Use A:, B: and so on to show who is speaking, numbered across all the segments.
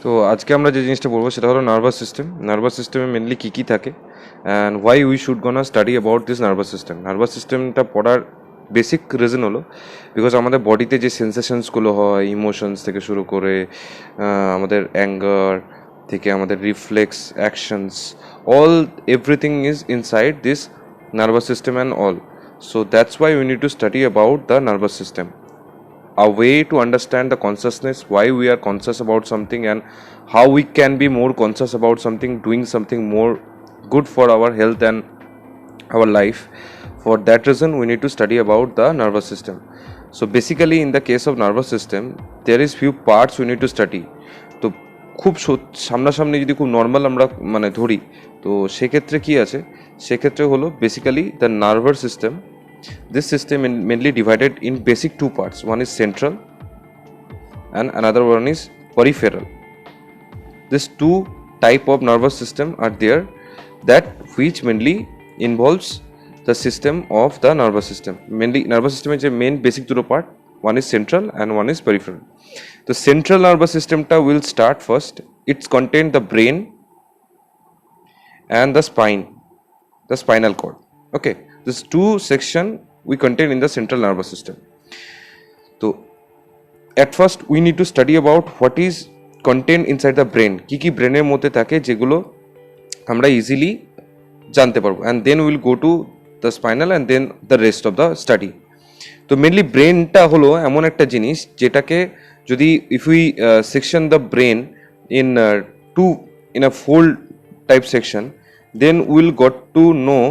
A: তো আজকে আমরা যে জিনিসটা বলবো সেটা হলো নার্ভাস সিস্টেমে মেনলি কী কী থাকে and why we should gonna study about this nervous সিস্টেমটা পড়ার বেসিক রিজন হলো বিকজ আমাদের বডিতে যে সেন্সেশনসগুলো হয় ইমোশনস থেকে শুরু করে আমাদের অ্যাঙ্গার থেকে আমাদের reflex actions all everything is inside this nervous system and all so that's why we need to study about the nervous system a way to understand the consciousness, why we are conscious about something and how we can be more conscious about something, doing something more good for our health and our life. For that reason we need to study about the nervous system. So basically in the case of nervous system there is few parts we need to study. তো খুব সামনাসামনি যদি খুব normal আমরা মানে ধরি তো সেক্ষেত্রে কী আছে, সেক্ষেত্রে হলো basically the nervous system. This system is mainly divided in basic two parts. One is central and another one is peripheral. These two type of nervous system are there that which mainly involves the system of the nervous system. Mainly nervous system is a main basic two part. One is central and one is peripheral. The central nervous system will start first. It's contain the brain and the spine, the spinal cord. Okay. This two section we contain in the central nervous system. So at first we need to study about what is contained inside the brain. কি ব্রেনের মধ্যে থাকে যেগুলো আমরা easily জানতে পারবো, and then we will go to the spinal and then the rest of the study. তো mainly ব্রেনটা হলো এমন একটা জিনিস যেটাকে যদি if we section the brain in a fold type section, then we will got to know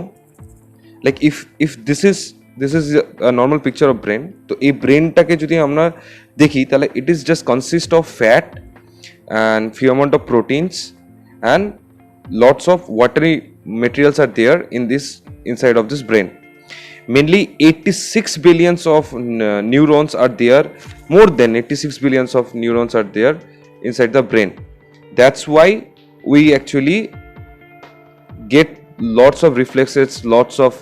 A: like if this is a normal picture of brain, তো এই ব্রেনটাকে যদি আমরা দেখি তাহলে it is just consist of fat and few amount of proteins and lots of watery materials are there in this inside of this brain. Mainly 86 billions of neurons are there, more than 86 billions of neurons are there inside the brain. That's why we actually get lots of reflexes, lots of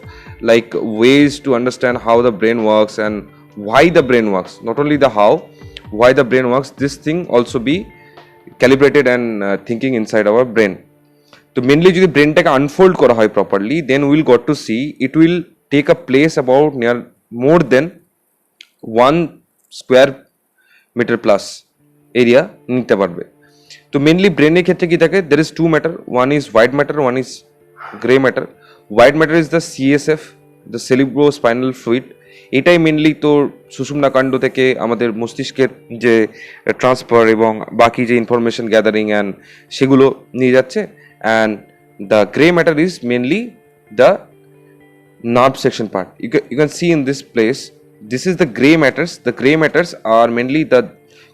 A: like ways to understand how the brain works and why the brain works. Not only the how, why the brain works, this thing also be calibrated and thinking inside our brain. So mainly যদি ব্রেনটাকে unfold করা হয় properly, then we will got to see it will take a place about near more than 1 square meter plus area নিতে পারবে. তো mainly ব্রেনের ক্ষেত্রে কি থাকে, there is two matter, one is white matter, one is gray matter. White matter is the CSF, the cerebrospinal fluid. এটাই mainly তোর সুষুম্না কাণ্ড থেকে আমাদের মস্তিষ্কের যে ট্রান্সফার এবং বাকি যে ইনফরমেশন গ্যাদারিং অ্যান্ড সেগুলো নিয়ে যাচ্ছে, and the grey matter is mainly the nerve section part. You can see in this place, this is the gray matters. The gray matters are mainly the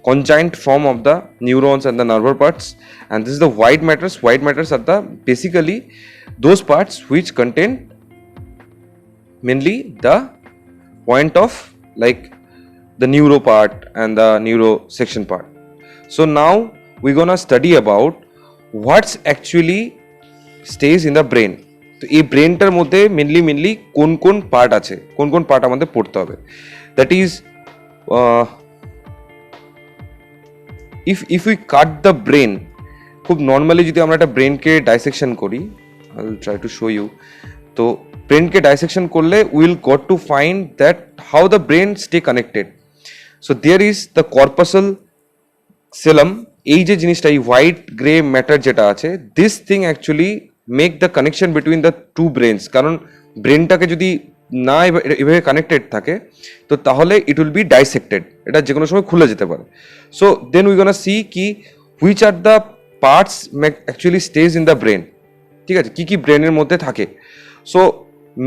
A: conjoined form of the neurons and the nerve parts, and this is the white matters. White matters are the basically those parts which contain mainly the point of like the neuro part and the neuro section part. So now we're gonna study about what's actually stays in the brain. তো এই ব্রেনটার মধ্যে mainly কোন কোন part আছে, কোন কোন part আমাদের পড়তে হবে, that is if we cut the brain, খুব নর্মালি যদি আমরা একটা ব্রেনকে ডাইসেকশন করি, I will try to show you. তো ব্রেনকে ডাইসেকশন করলে will got to find that how the brain stay connected. So there is the corpus callosum. এই যে জিনিসটা, এই হোয়াইট গ্রে ম্যাটার যেটা আছে, this thing actually make the connection between the two brains. কারণ ব্রেনটাকে যদি না এভাবে কানেক্টেড থাকে তো তাহলে ইট উইল বি ডাইসেক্টেড, এটা যে কোনো সময় খুলে যেতে পারে. So then we gonna see কি which are the parts actually stage in the brain. ঠিক আছে, কি কি ব্রেনের মধ্যে থাকে. So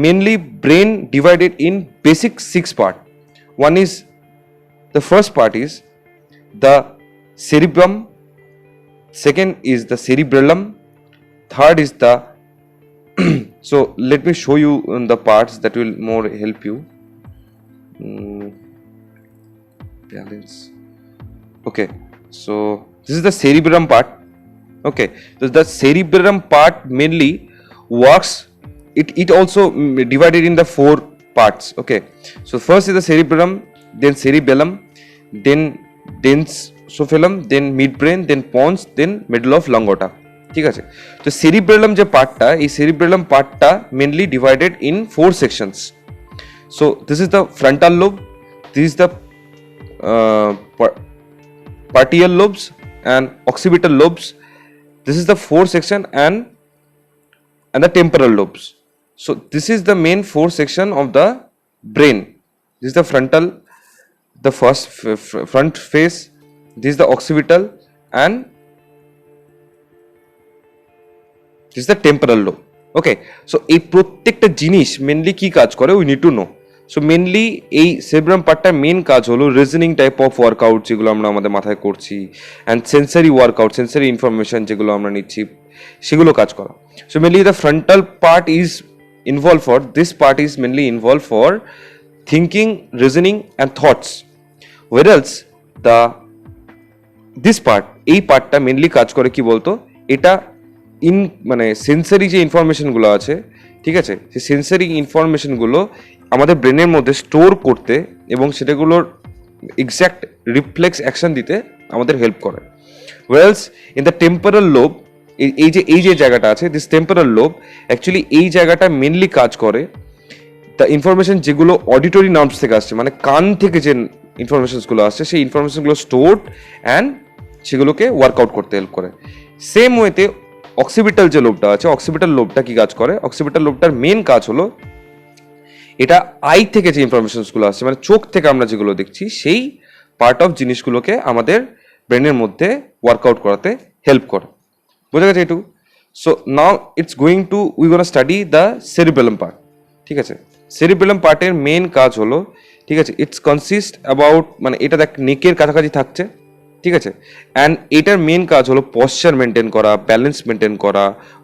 A: mainly brain divided in basic 6 part. One is the first part is the cerebrum, second is the cerebellum, third is the so let me show you the parts that will more help you. Balance. Okay, so this is the cerebellum part. Okay, so the cerebellum part mainly works, it also divided in the 4 parts. Okay, so first is the cerebellum, then cerebellum, then ড্রোসোফিলাম, then midbrain, then pons, then medulla oblongata. ঠিক আছে, তো cerebellum যে পার্টটা, এই cerebellum পার্টটা mainly divided in 4 sections. So this is the frontal lobe, this is the parietal lobes and occipital lobes. This is the 4 section and the temporal lobes. So this is the main 4 section of the brain. This is the frontal, the first front face. This is the occipital and this is the temporal lobe. Okay, so এই প্রত্যেকটা জিনিস mainly কি কাজ করে we need to know. So mainly এই cerebrum পার্টটার main কাজ হলো reasoning type of workout যেগুলো আমরা আমাদের মাথায় করছি, and sensory workout, sensory information যেগুলো আমরা নিচ্ছি সেগুলো কাজ করা। So mainly the frontal part is involve for, this part is mainly involve for thinking, reasoning and thoughts, whereas the this part, এই পার্টটা মেনলি কাজ করে কি বলতো, এটা মানে সেন্সারি যে ইনফরমেশনগুলো আছে, ঠিক আছে, সেই সেন্সারি ইনফরমেশনগুলো আমাদের ব্রেনের মধ্যে স্টোর করতে এবং সেটাগুলোর এক্স্যাক্ট রিফ্লেক্স অ্যাকশন দিতে আমাদের হেল্প করে। Oils in the temporal lobe, এই যে জায়গাটা আছে, দিস টেম্পোরাল লোব অ্যাকচুয়ালি এই জায়গাটা মেনলি কাজ করে দ্য ইনফরমেশন যেগুলো অডিটরি নার্ভস থেকে আসছে, মানে কান থেকে যে ইনফরমেশনসগুলো আসছে সেই ইনফরমেশনগুলো স্টোরড অ্যান্ড সেগুলোকে ওয়ার্কআউট করতে হেল্প করে। সেম ওয়েতে অক্সিপিটাল যে লোবটা আছে, অক্সিপিটাল লোবটা কি কাজ করে, অক্সিপিটাল লোবটার মেন কাজ হলো এটা আই থেকে যে ইনফরমেশনসগুলো আসছে, মানে চোখ থেকে আমরা যেগুলো দেখছি সেই পার্ট অফ জিনিসগুলোকে আমাদের ব্রেনের মধ্যে ওয়ার্কআউট করাতে হেল্প করে। বোঝা গেছে এটুকু? So now it's going to we gonna study the cerebellum part. ঠিক আছে, সেরিবেলাম পার্টের মেন কাজ হলো, ঠিক আছে, ইটস কনসিস্ট অ্যাবাউট, মানে এটা দেখ নেকের কাছাকাছি থাকছে, ঠিক আছে, অ্যান্ড এটার মেন কাজ হলো পশ্চার মেনটেন করা, ব্যালেন্স মেনটেন করা,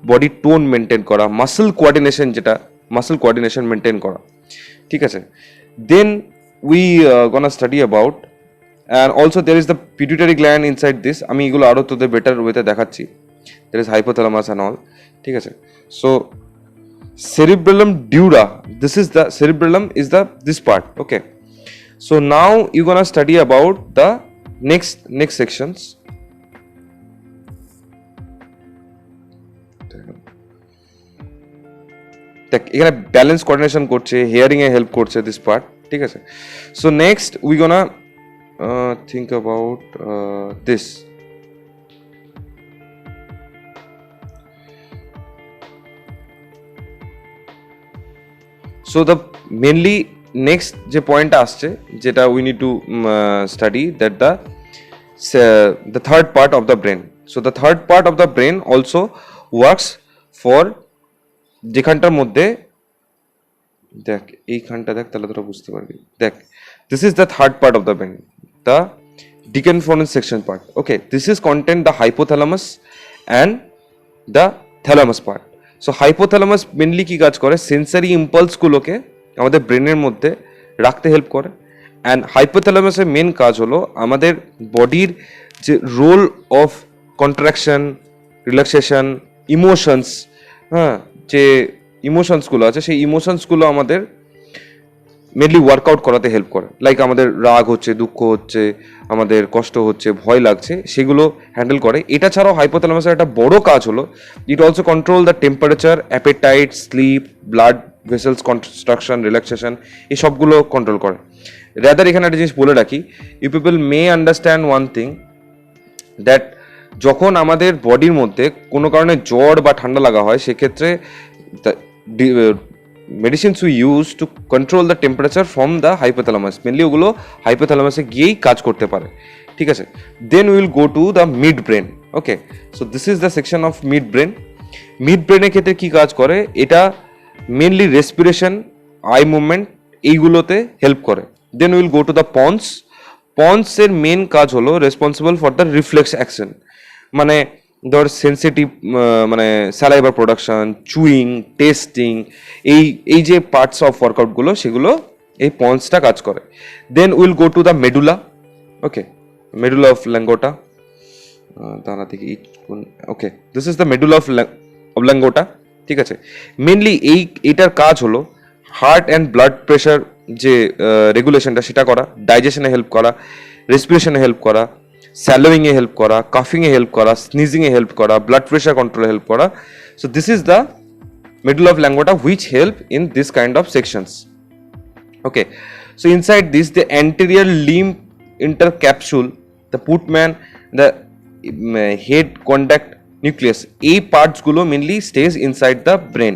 A: বডি টোন মেনটেন করা, মাসল কোঅর্ডিনেশন, যেটা মাসল কোঅর্ডিনেশন মেনটেন করা। ঠিক আছে, then we gonna study about, and also there is the pituitary gland inside this. আমি এগুলো আরও তোদের বেটার ওয়েতে দেখাচ্ছি। There is hypothalamus and all. ঠিক আছে, so cerebellum dura, this is the cerebellum is the this part. Okay, so now you're gonna study about the next sections. দেখ এখানে ব্যালেন্স কোঅর্ডিনেশন করছে, হিয়ারিং এ হেল্প করছে this part. ঠিক আছে, so next we gonna think about this. So the mainly next যে পয়েন্টটা আসছে, যেটা we need to study, that the third part of the brain. So the third part of the brain also works for, যেখানটার মধ্যে দেখ এইখানটা দেখ, তাহলে তোরা বুঝতে পারবি। দেখ, this is the third part of the brain, the ডিকনফ্লোরেন্স section part. Okay, this is content the hypothalamus and the thalamus part. So hypothalamus mainly কি কাজ করে, সেন্সারি ইম্পালসগুলোকে আমাদের ব্রেনের মধ্যে রাখতে হেল্প করে, অ্যান্ড হাইপোথ্যালামাসের মেন কাজ হলো আমাদের বডির যে role of contraction, relaxation, emotions, হ্যাঁ, যে ইমোশনসগুলো আছে সেই ইমোশনসগুলো আমাদের মেনলি ওয়ার্কআউট করাতে হেল্প করে। লাইক আমাদের রাগ হচ্ছে, দুঃখ হচ্ছে, আমাদের কষ্ট হচ্ছে, ভয় লাগছে, সেগুলো হ্যান্ডেল করে। এটা ছাড়াও হাইপোথ্যালামাসের একটা বড় কাজ হলো, it also control the temperature, appetite, sleep, blood vessels construction, relaxation, এই সবগুলো কন্ট্রোল করে। রাদার এখানে একটা জিনিস বলে রাখি, you people may understand one thing, that যখন আমাদের বডির মধ্যে কোনো কারণে জ্বর বা ঠান্ডা লাগা হয়, সেক্ষেত্রে medicines we use to control the temperature from the hypothalamus, mainly ওগুলো হাইপোথ্যালামাসে গিয়েই কাজ করতে পারে। ঠিক আছে, then will go to the midbrain. Okay, so this is the section of midbrain. মিড ব্রেনের ক্ষেত্রে কী কাজ করে, এটা মেনলি রেসপিরেশন, আই মুভমেন্ট, এইগুলোতে হেল্প করে। Then will go to the pons. পন্সের মেন কাজ হলো responsible for the reflex action, মানে ধর সেন্সিটিভ, মানে স্যালাইভার প্রোডাকশন, চুইং, টেস্টিং, এই যে পার্টস অফ ওয়ার্কআউটগুলো সেগুলো এই পন্সটা কাজ করে। Then will go to the medulla. Okay, medulla oblongata, দাঁড়া থেকে okay, this is the medulla oblongata. ঠিক আছে, মেনলি এইটার কাজ হলো হার্ট অ্যান্ড ব্লাড প্রেশার যে রেগুলেশনটা সেটা করা, ডাইজেশনে হেল্প করা, রেসপিরেশনে হেল্প করা, স্যালোইং এ হেল্প করা, কাফিং এ হেল্প করা, স্নিজিং এ হেল্প করা, ব্লাড প্রেশার কন্ট্রোলে হেল্প করা। So this is the medulla oblongata which help in this kind of sections. Okay, so inside this the anterior limb intercapsule, the putman, the head contact nucleus, এই parts গুলো mainly stage inside the brain.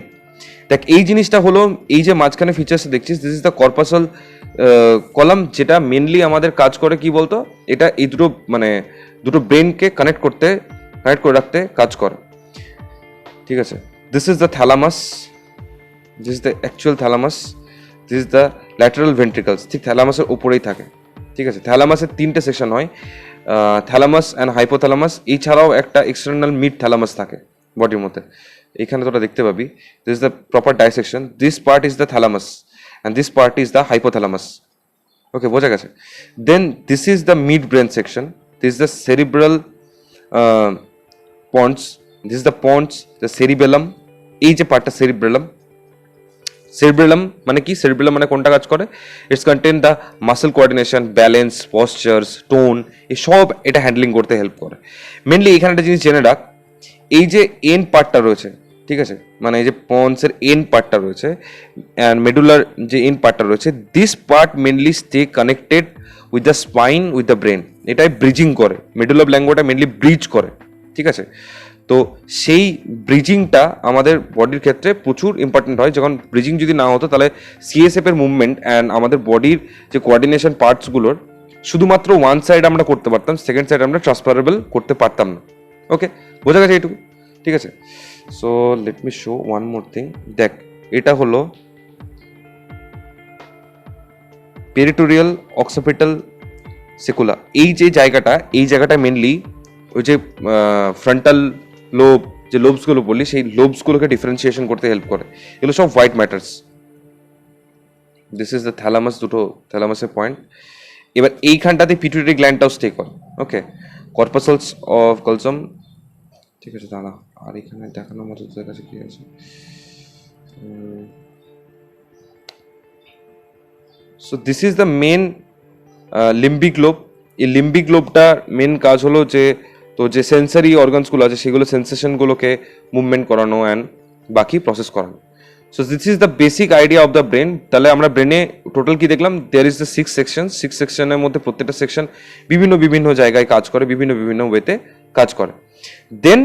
A: দেখ এই জিনিসটা হলো এই যে মাঝখানে features দেখছিস, দিস ইজ দ্য কর্পাসাল কলাম, যেটা মেনলি আমাদের কাজ করে কি বলতো, এটা এই দুটো মানে দুটো ব্রেনকে কানেক্ট করে রাখতে কাজ করে। ঠিক আছে, this is the thalamus, this is the actual thalamus, this is the lateral ventricles, ঠিক থ্যালামাসের উপরেই থাকে। ঠিক আছে, থ্যালামাসের তিনটে সেকশন হয়, থ্যালামাস অ্যান্ড হাইপোথ্যালামাস, এছাড়াও একটা এক্সটার্নাল মিড থ্যালামাস থাকে বডির মধ্যে, এখানে তোরা দেখতে পাবি। This is the proper dissection, this part is the thalamus and this part is the hypothalamus. Okay, বোঝা গেছে। Then this is the midbrain section, this is the cerebral pons, this is the pons, the cerebellum, এই যে পার্টটা সেরিব্রেলাম। সেরিব্রেলাম মানে কি? সেরিব্রেলাম মানে কোনটা কাজ করে? It's contain the muscle coordination, balance, postures, tone, এই সব এটা হ্যান্ডলিং করতে হেল্প করে। মেনলি এখানে একটা জিনিস জেনে রাখ, এই যে এন পার্টটা রয়েছে, ঠিক আছে, মানে এই যে পন্সের এন পার্টটা রয়েছে অ্যান্ড মেডুলার যে এন পার্টটা রয়েছে, this part mainly stay connected with the spine with the brain, এটাই ব্রিজিং করে, মেডুলা ব্ল্যাঙ্গোটা মেনলি ব্রিজ করে। ঠিক আছে, তো সেই ব্রিজিংটা আমাদের বডির ক্ষেত্রে প্রচুর ইম্পর্টেন্ট হয়। যখন ব্রিজিং যদি না হতো তাহলে সিএসএফ এর মুভমেন্ট অ্যান্ড আমাদের বডির যে কোঅর্ডিনেশন পার্টসগুলোর শুধুমাত্র ওয়ান সাইড আমরা করতে পারতাম, সেকেন্ড সাইড আমরা ট্রান্সফারেবল করতে পারতাম না। ওকে, বোঝা গেছে এইটুকু? ঠিক আছে, so let me show one more thing. দেখ, এটা হলো পেরিটোরিয়াল অক্সিপিটাল সেকুলা, এই যে জায়গাটা, এই জায়গাটা মেনলি ওই যে ফ্রন্টাল লোব, যে লোবসগুলো বলি, সেই লোবসগুলোকে ডিফারেন্সিয়েশন করতে হেল্প করে। এগুলো সব white matters. This is the thalamus, দুটো থ্যালামাসের পয়েন্ট। এবার এইখানটাতে পিটুইটারি গ্ল্যান্ডটাও স্টে করে। ওকে, কর্পাসালস অফ কলসম। ঠিক আছে, দাঁড়া, আর এখানে দেখানোর মতো তোদের কাছে কি আছে? So this is the main limbic lobe. এই লিম্বিক লোবটার মেন কাজ হলো যে তো যে সেন্সারি অর্গানসগুলো আছে সেগুলো সেন্সেশনগুলোকে মুভমেন্ট করানো অ্যান্ড বাকি প্রসেস করানো। So this is the basic idea of the brain. তাহলে আমরা ব্রেনে টোটাল কি দেখলাম? দেয়ার ইজ দ্য 6 সেকশন। 6 সেকশনের মধ্যে প্রত্যেকটা সেকশন বিভিন্ন বিভিন্ন জায়গায় কাজ করে, বিভিন্ন বিভিন্ন ওয়েতে কাজ করে। Then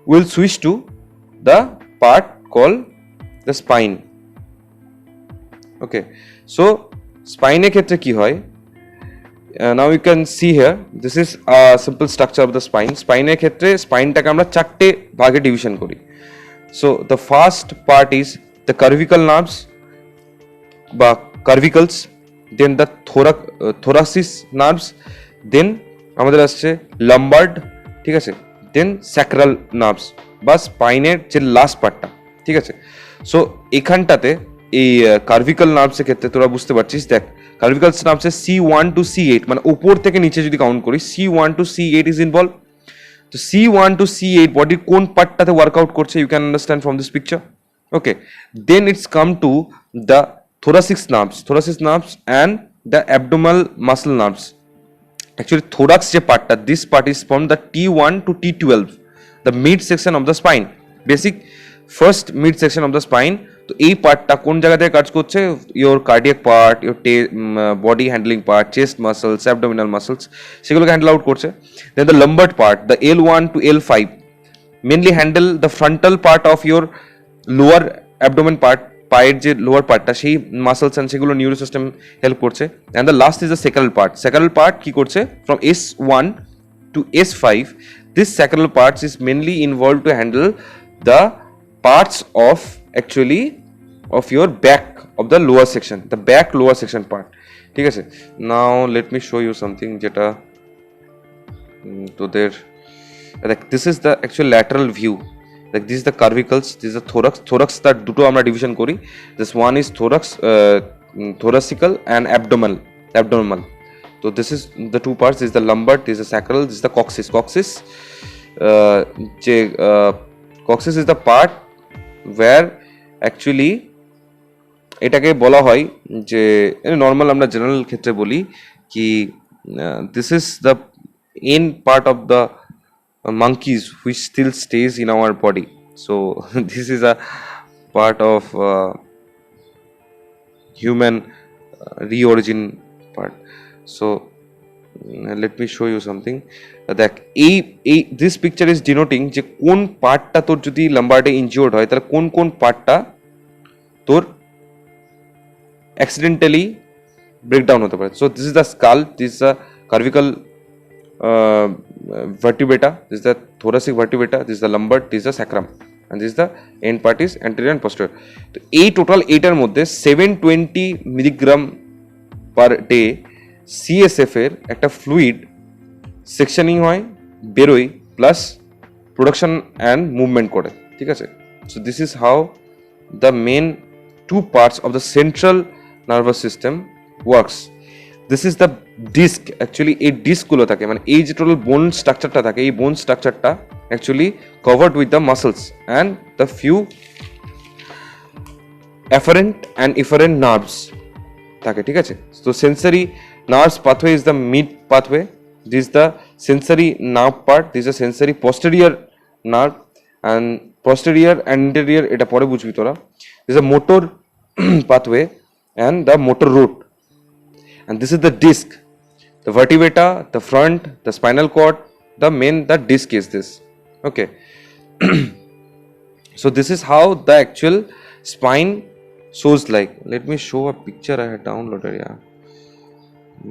A: will switch to the part call the spine. Okay, so স্পাইনের ক্ষেত্রে কি হয়? Now you can see here, this is a simple structure of the spine. স্পাইনের ক্ষেত্রে স্পাইনটাকে আমরা চারটে ভাগে ডিভিশন করি। So the first part is the cervical nerves বা cervicals, then the thoracic nerves, then আমাদের আসছে lumbar, ঠিক আছে, then sacral nerves বা স্পাইনের যে লাস্ট পার্টটা। ঠিক আছে, সো এখানটাতে এই কার্ভিক্যাল নার্ভসের ক্ষেত্রে তোরা বুঝতে পারছিস। দেখ, কার্ভিক্যাল নার্ভসে C1 to C8, মানে উপর থেকে নিচে যদি কাউন্ট করি, C1 to C8 is involve. তো C1 to C8 বডির কোন পার্টটাতে ওয়ার্কআউট করছে, you can understand from this picture. Okay, then it's come to the thoracic nerves and the abdominal muscle nerves. Actually thorax যে পার্টটা, this part is from the T1 to T12, the mid section of the spine, basic first mid section of the spine. তো এই পার্টটা কোন জায়গা থেকে কাজ করছে? Your cardiac part, your body handling part, chest muscles, abdominal muscles, সেগুলোকে handle out করছে। Then the lumbar part, the L1 to L5 mainly handle the frontal part of your lower abdomen part, পায়ের যে lower পার্টটা, সেই muscles and সেগুলো neuro system help করছে। And the last is the sacral part. Sacral part কি করছে? From S1 to S5, this sacral parts is mainly involved to handle the parts of actually of your back of the lower section, the back lower section part. ঠিক আছে, now let me show you something যেটা তোদের, like this is the actual lateral view, like this is the cervicals, this is the thorax তার দুটো আমরা division করি। this one is thoracical and abdominal. So this is the two parts, this is the lumbar, this is the sacral, this is the coccyx. Coccyx is the part where actually এটাকে বলা হয় যে normal আমরা general ক্ষেত্রে বলি কি this is the end part of the monkeys which still stays in our body. So this is a part of human reorigin part. So let me show you something. দেখ এই this picture is denoting যে কোন পার্টটা তোর যদি লাম্বারে injured হয় তাহলে কোন কোন পার্টটা তোর accidentally breakdown হতে পারে. So this is the skull, this is the cervical vertebrata, this is the thoracic vertebrata, this is the lumbar, this is the sacrum, and this is the end part is anterior and posterior. তো এই total এইটার মধ্যে 720 milligram per day CSF এর একটা fluid সেকশনিং হয়, বেরোয়, plus production and movement করে. ঠিক আছে. So this is how the main two parts of the central nervous system works. This is the disc. Actually এই ডিস্কগুলো থাকে, মানে এই যে টোটাল বোন স্ট্রাকচারটা থাকে, এই বোন স্ট্রাকচারটা actually covered with the muscles and the few afferent and efferent nerves থাকে. ঠিক আছে. তো sensory nerves pathway is the mid pathway. This is the sensory nerve part. This is a sensory posterior nerve, and posterior and anterior এটা পরে বুঝবি তোরা. This is a motor pathway and the motor root, and this is the disc, the vertebrata, the front, the spinal cord, the disc is this. Okay. So this is how the actual spine shows like. Let me show a picture I had downloaded, yeah,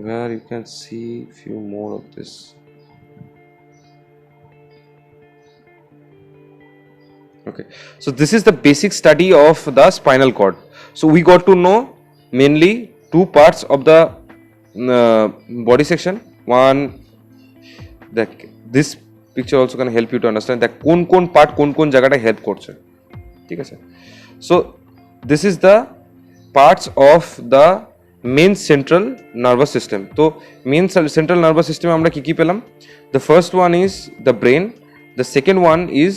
A: where you can see few more of this. Okay, so this is the basic study of the spinal cord. So we got to know mainly two parts of the body section. One, that this picture also can help you to understand that কোন part কোন জায়গাটা help করছে. ঠিক আছে. So this is the parts of the main central nervous system. So main central nervous system আমরা কি পেলাম? The first one is the brain, the second one is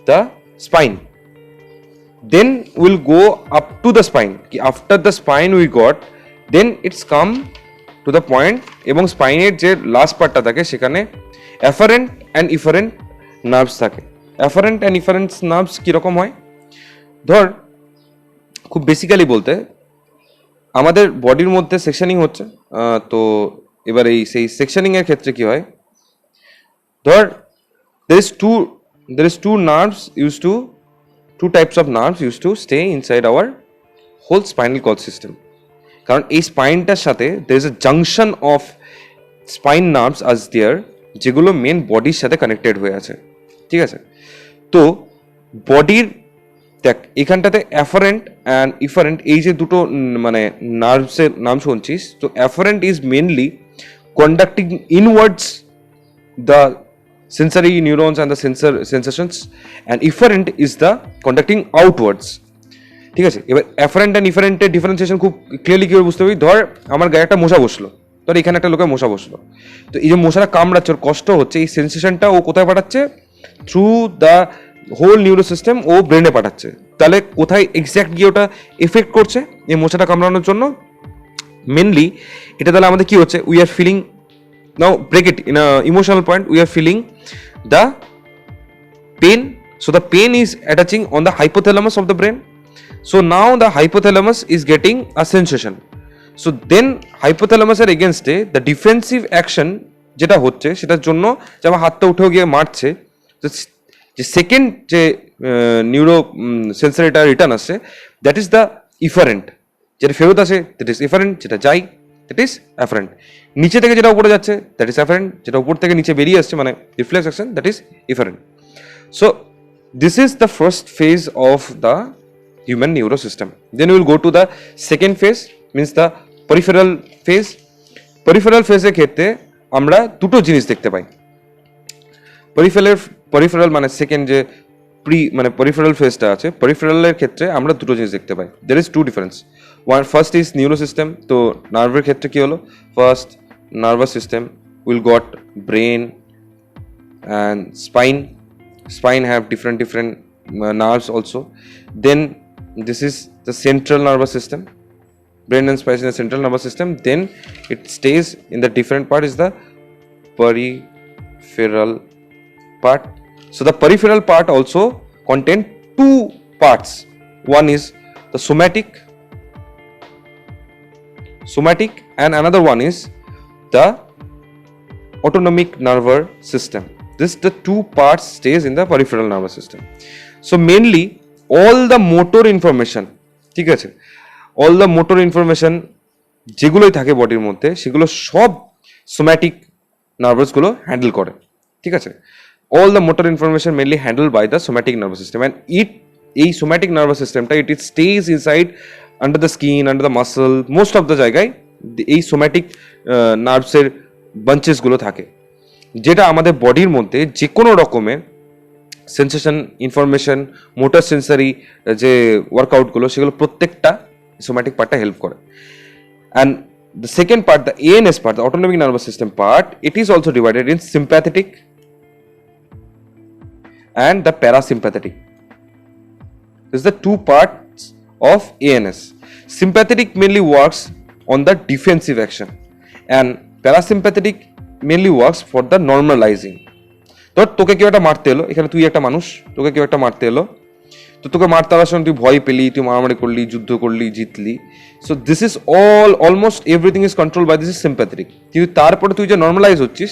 A: the spine. Then we'll go up to the spine. After the spine we got, then it's come to the point এবং স্পাইনের যে last পার্টটা থাকে সেখানে afferent and efferent nerves থাকে. Afferent and efferent nerves কিরকম হয়? ধর খুব বেসিক্যালি বলতে আমাদের বডির মধ্যে সেকশনিং হচ্ছে, তো এবার সেই সেকশনিং এর ক্ষেত্রে কি হয়, ধর there is two nerves used to two types of nerves used to stay inside our whole spinal cord system. কারণ এই স্পাইনটার সাথে there is a junction of spine nerves as there যেগুলো মেন বডির সাথে কানেক্টেড হয়ে আছে. ঠিক আছে. তো বডির দেখ এখানটাতে অ্যাফারেন্ট অ্যান্ড ইফারেন্ট এই যে দুটো মানে নার্ভসের নাম শুনছিস, তো afferent is mainly conducting inwards the sensory neurons and the sensations, and efferent is the conducting outwards. ঠিক আছে. এবার অ্যাফারেন্ট অ্যান্ড ইফারেন্টের ডিফারেন্সিয়েশন খুব ক্লিয়ারলি কীভাবে বুঝতে পারবি? ধর আমার গায়ে একটা মশা বসলো, ধর এখানে একটা লোকের মশা বসলো, তো এই যে মশাটা কামড়াচ্ছে ওর কষ্ট হচ্ছে, এই সেন্সেশনটা ও কোথায় পাঠাচ্ছে? Through the whole neuro system ও ব্রেনে পাঠাচ্ছে. তাহলে কোথায় এক্স্যাক্ট গিয়ে ওটা এফেক্ট করছে এই মশাটা কামড়ানোর জন্য? মেনলি এটা তাহলে আমাদের কি হচ্ছে? We are feeling, now break it in a emotional point, we are feeling the pain. So the pain is attaching on the hypothalamus of the brain. So now the hypothalamus is getting a sensation. So then hypothalamus এর against the defensive action যেটা হচ্ছে সেটার জন্য যে আমার হাতটা উঠেও গিয়ে মারছে, যে সেকেন্ড যে নিউরো সেন্সারিটা রিটার্ন আসছে, দ্যাট ইজ দ্য ইফারেন্ট. যেটা ফেরত আসে দ্যাট ইজ ইফারেন্ট, যেটা যাই দ্যাট ইজ অ্যাফারেন্ট. নিচে থেকে যেটা উপরে যাচ্ছে দ্যাট ইজ অ্যাফারেন্ট, যেটা উপর থেকে নিচে বেরিয়ে আসছে মানে reflex action, that is efferent. So this is the first phase of the human neuro system. Then will go to the second phase, means the peripheral phase. Peripheral ফেজের ক্ষেত্রে আমরা দুটো জিনিস দেখতে পাই. পরিফেরাল মানে সেকেন্ড যে মানে পরিফেরাল ফেজটা আছে, পরিফেরালের ক্ষেত্রে আমরা দুটো জিনিস দেখতে পাই. There is two difference. First is neuro system. তো নার্ভের ক্ষেত্রে কি হলো? First nervous system will got brain and spine have different nerves also. Then this is the central nervous system, brain and spine in the central nervous system. Then it stays in the different part is the peripheral part. So the peripheral part also contain two parts. One is the somatic and another one is the autonomic nervous system. This the two parts stays in the peripheral nervous system. So mainly all the motor information, ঠিক আছে, all the motor information যেগুলোই থাকে বডির মধ্যে সেগুলো সব somatic nervous গুলো handle করে, ঠিক আছে। all the motor information mainly handled by the somatic nervous system, and এই somatic nervous system টা it stays inside under the skin, under the muscle, most of the জায়গায় এই সোম্যাটিক নার্ভস এর বাঞ্চেস গুলো থাকে, যেটা আমাদের বডির মধ্যে যে কোনো রকমের সেন্সেশন, ইনফরমেশন, মোটর সেন্সারি যে ওয়ার্কআউটগুলো সেগুলো প্রত্যেকটা সোম্যাটিক পার্টটা হেল্প করে। And the second part, the ANS part, the autonomic nervous system part, it is also divided in sympathetic and the parasympathetic. This is the two parts of ANS. Sympathetic mainly works on the defensive action and parasympathetic mainly works for the normalizing. ধর তোকে কেউ একটা মারতে এলো, এখানে তুই একটা মানুষ, তোকে কেউ একটা মারতে এলো, তো তোকে মারতে আসার সময় তুই ভয় পেলি, তুই মারামারি করলি, যুদ্ধ করলি, জিতলি। So this is almost everything is control by this is sympathetic. কিন্তু তারপরে তুই যে নর্মালাইজ হচ্ছিস,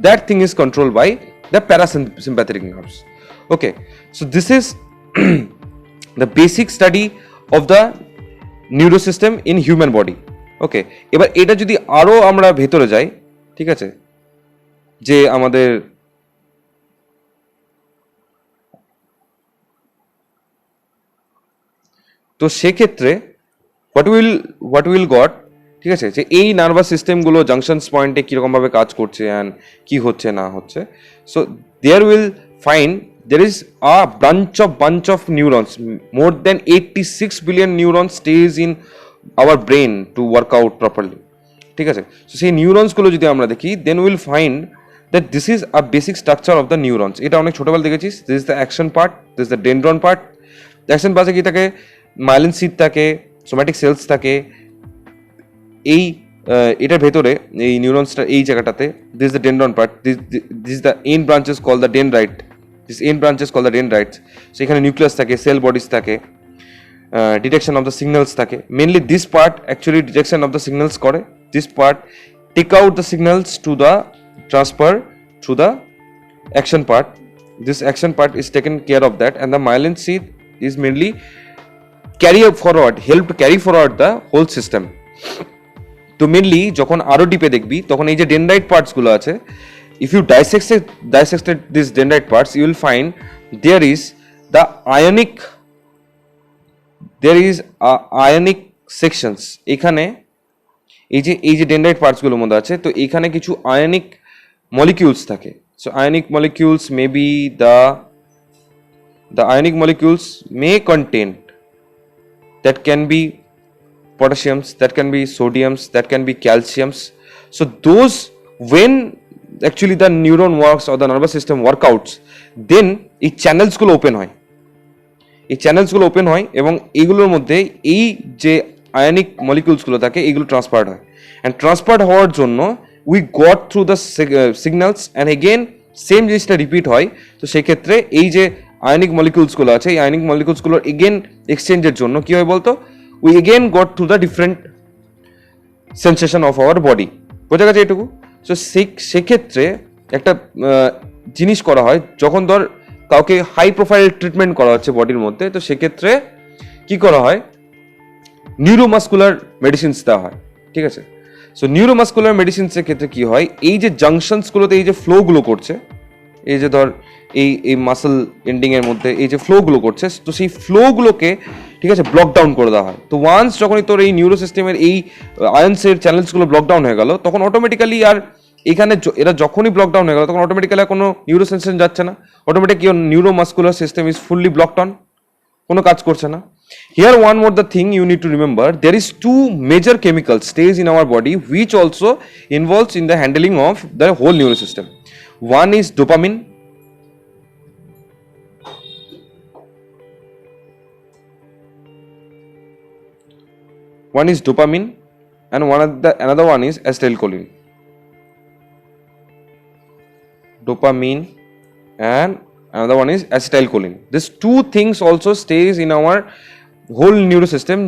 A: that thing is control by the parasympathetic nerves. Okay, so this is the basic study of the neurosystem in human body. Okay, এবার এটা যদি আরো আমরা ভেতরে যাই, ঠিক আছে, যে আমাদের তো সেক্ষেত্রে what will got, ঠিক আছে, যে এই নার্ভাস সিস্টেমগুলো জাংশনস পয়েন্টে কীরকমভাবে কাজ করছে অ্যান্ড কি হচ্ছে না হচ্ছে। So there will find there is a bunch of neurons, more than 86 billion neurons stays in our brain to work out properly, ঠিক আছে। so সেই নিউরনস গুলো যদি আমরা দেখি, then we will find that this is a basic structure of the neurons. এটা অনেক ছোটবেলা দেখেছিস, this is the action part, this is the dendron part. the action part কি থাকে, মাইলিন সিট থাকে, সোম্যাটিক সেলস থাকে, এই এটার ভেতরে এই নিউরনসটা এই জায়গাটাতে, this is the dendron part, this is the end branches called the dendrite. These end branches called the dendrites. So এখানে নিউক্লিয়াস থাকে, সেল বডিজ থাকে, ডিটেকশন অফ দ্য সিগন্যালস থাকে। Mainly this part actually detection of the signals করে। This part take out the signals to the transfer through the action part. This action part is taken care of that, and the myelin sheath is mainly carry forward, help to carry forward the whole system. তো মেনলি যখন আরো ডিপে দেখবি তখন এই যে dendrite পার্টসগুলো আছে, if you dissected these dendrite parts, you will find there is ionic sections. এখানে এই যে ডেনড্রাইট পার্টস গুলোর মধ্যে আছে, তো এখানে কিছু আয়নিক মলিকিউলস থাকে। So ionic molecules may be the ionic molecules may contain, that can be potassiums, that can be sodiums, that can be calciums. So those, when actually the neuron works or the nervous system workouts, then এই channels গুলো open হয়, এই channels গুলো open হয় এবং এইগুলোর মধ্যে এই যে আয়নিক মলিকিউলস গুলো থাকে এইগুলো ট্রান্সফার্ড হয়, অ্যান্ড ট্রান্সফার্ড হওয়ার জন্য we got through the signals, and again same জিনিসটা রিপিট হয়। তো সেক্ষেত্রে এই যে আয়নিক মলিকিউলস গুলো আছে, এই আয়নিক মলিকিউলস গুলোর এগেন এক্সচেঞ্জের জন্য কি হয় বলতো, we again goat through the different sensation of our body. বোঝা গেছে এটুকু? সো সেক্ষেত্রে একটা জিনিস করা হয়, যখন ধর কাউকে হাই প্রোফাইল ট্রিটমেন্ট করা হচ্ছে বডির মধ্যে, তো সেক্ষেত্রে কি করা হয়, নিউরোমাস্কুলার মেডিসিনস দেওয়া হয়, ঠিক আছে। সো নিউরোমাস্কুলার মেডিসিনসের ক্ষেত্রে কি হয়, এই যে জাংশনসগুলোতে এই যে ফ্লোগুলো করছে, এই যে ধর এই মাসল এন্ডিং এর মধ্যে এই যে ফ্লোগুলো করছে, তো সেই ফ্লোগুলোকে, ঠিক আছে, ব্লক ডাউন করে দেওয়া হয়। তো ওয়ান্স যখনই তোর এই নিউরো সিস্টেমের এই আয়ন্সের চ্যানেলসগুলো ব্লক ডাউন হয়ে গেল, তখন অটোমেটিক্যালি আর এখানে এরা যখনই ব্লক ডাউন হয়ে গেল, তখন অটোমেটিক্যালি কোনো নিউরো সেন্সেশন যাচ্ছে না, automatic neuromuscular system is fully blocked on, কোনো কাজ করছে না। Here one more the thing you need to remember, there is two major chemicals stays in our body which also involves in the handling of the whole neural system. One is dopamine, and another one is acetylcholine. dopamine, and another one is acetylcholine. These two things also stays in our whole neurosystem,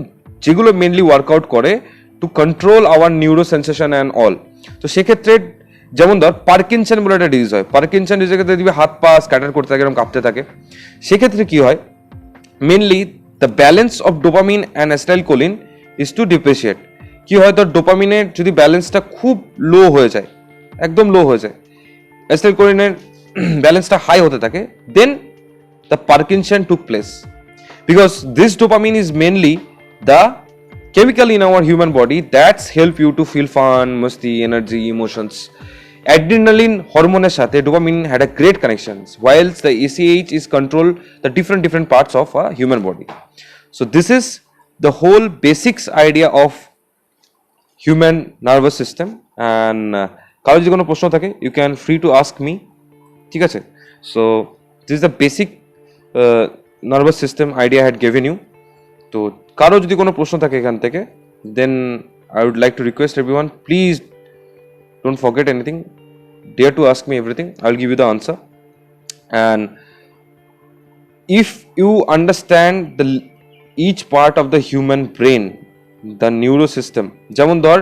A: যেগুলো mainly workout করে to control hour neuro sensation and all. তো সেক্ষেত্রে যেমন ধর Parkinson বলে একটা disease হয়, Parkinson ডিজিজের ক্ষেত্রে দেখবি হাত পা স্ক্যাটার করতে থাকে, এরকম কাঁপতে থাকে। সেক্ষেত্রে কি হয়, mainly the balance of dopamine and acetylcholine is to depreciate. কি হয়, তোর ডোপামিনের যদি ব্যালেন্সটা খুব লো হয়ে যায়, একদম লো হয়ে যায়, অ্যাসিটাইলকোলিনের ব্যালেন্সটা হাই হতে থাকে, then the Parkinson took place. Because this dopamine is mainly the chemical in our human body that's help you to feel fun, masti, energy, emotions. Adrenaline hormone এর সাথে dopamine had a great connections, whilst the ACH is control the different parts of a human body. So this is the whole basics idea of human nervous system, and কারো যদি কোনো প্রশ্ন থাকে you can free to ask me, ঠিক আছে? So this is the basic nervous system idea had given you. তো কারো যদি কোনো প্রশ্ন থাকে এখান থেকে, then I would like to request everyone, please don't forget anything, dare to ask me everything, I will give you the answer. And if you understand the each part of the human brain, the neuro system, যেমন ধর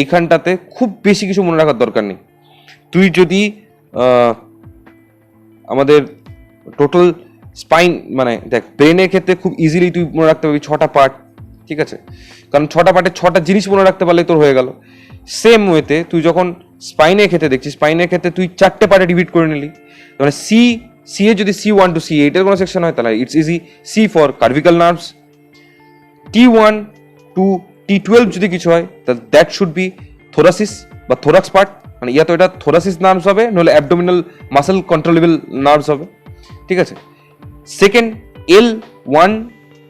A: এখানটাতে খুব বেশি কিছু মনে রাখার দরকার নেই। তুই যদি আমাদের টোটাল স্পাইন মানে দেখ, ব্রেনের ক্ষেত্রে খুব ইজিলি তুই মনে রাখতে পারবি 6টা পার্ট, ঠিক আছে? কারণ 6টা পার্টে 6টা জিনিস মনে রাখতে পারলে তোর হয়ে গেল। সেম ওয়েতে তুই যখন স্পাইনের ক্ষেত্রে দেখছিস, স্পাইনের ক্ষেত্রে তুই 4টে পার্টে ডিভিড করে নিলি, মানে সি এ যদি C1 to C8 এর কোনো সেকশন হয় তাহলে it's easy. See for cervical nerves, T1 to T12 যদি কিছু হয় তাহলে দ্যাট শুড বি থোরাসিস বা থোরাক্স পার্ট, মানে ইয়া তো এটা থোরাসিস নার্ভস হবে, নইলে অ্যাবডোমিনাল মাসেল কন্ট্রোলেবল নার্ভস হবে, ঠিক আছে? সেকেন্ড L1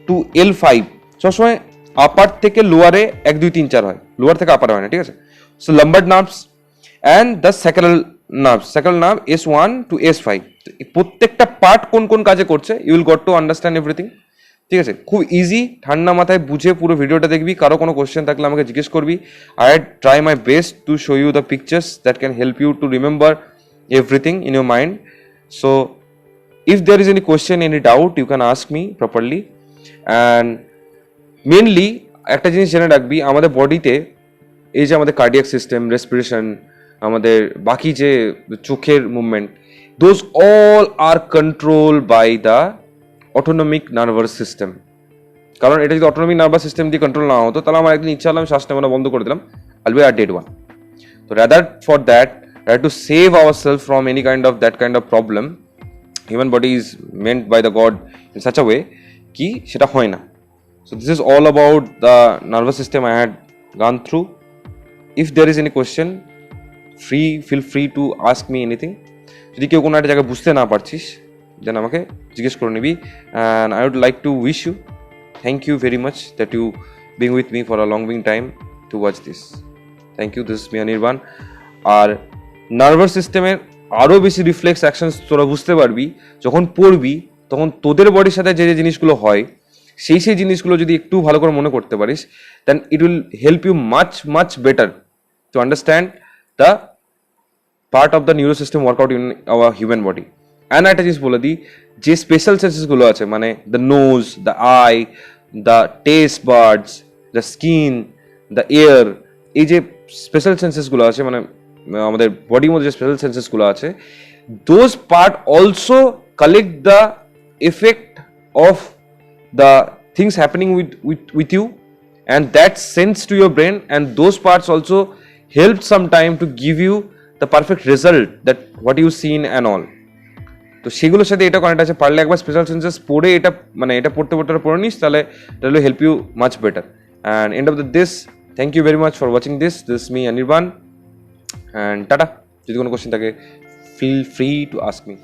A: to L5 সবসময় আপার থেকে লোয়ারে 1 2 3 4 হয়, লোয়ার থেকে আপার হয় না, ঠিক আছে? So lumbar nerves and the sacral nerve S1 to S5, প্রত্যেকটা পার্ট কোন কোন কাজে করছে you will got to understand everything, ঠিক আছে? খুব ইজি, ঠান্ডা মাথায় বুঝে পুরো ভিডিওটা দেখবি। কারো কোনো কোশ্চেন থাকলে আমাকে জিজ্ঞেস করবি। I try my best to show you the pictures that can help you to remember everything in your mind. So if there is any question, any doubt, you can ask me properly. And mainly একটা জিনিস জেনে রাখবি, আমাদের বডিতে এই যে আমাদের cardiac system, respiration, আমাদের বাকি যে চোখের movement, those all are control by the autonomic nervous system. কারণ এটা যদি অটোনমিক নার্ভাস সিস্টেম দিয়ে কন্ট্রোল না হতো তাহলে আমার একদিন ইচ্ছা হলাম শ্বাস নেওয়া বন্ধ করে দিলাম, I'll be a dead one. So rather for that, rather to save ourselves from any kind of problem, human body is meant by the God in such a way ki seta hoy na. So this is all about the nervous system I had gone through. If there is any question, feel free to ask me anything. যদি কেউ কোনো একটা জায়গায় বুঝতে না পারছিস দেন আমাকে জিজ্ঞেস করে নিবি। and I would like to wish you thank you very much that you being with me for a long time to watch this. Thank you. This is me Anirban. আর নার্ভাস সিস্টেমের আরও বেশি রিফ্লেক্স অ্যাকশনস তোরা বুঝতে পারবি যখন পড়বি, তখন তোদের বডির সাথে যে যে জিনিসগুলো হয় সেই জিনিসগুলো যদি একটু ভালো করে মনে করতে পারিস, then it will help you much better to understand the part of the neuro system workout in our human body. And একটা জিনিস বলে দিই, যে স্পেশাল সেন্সেসগুলো আছে, মানে the nose, the eye, the taste buds, the skin, the ear, এই যে স্পেশাল সেন্সেসগুলো আছে, মানে আমাদের বডির মধ্যে যে স্পেশাল সেন্সেসগুলো আছে, those part also collect the effect of the things happening with you, and that sends to your brain, and those parts also help sometime to give you the perfect result that what you seen and all. তো সেগুলোর সাথে এটা connect আছে, পারলে একবার special senses পড়ে এটা মানে এটা পড়তে পড়ে নিস, তাহলে এটা help you much better. And end of this, thank you very much for watching this me Anirban, and tata. যদি কোনো কোশ্চেন থাকে feel free to ask me.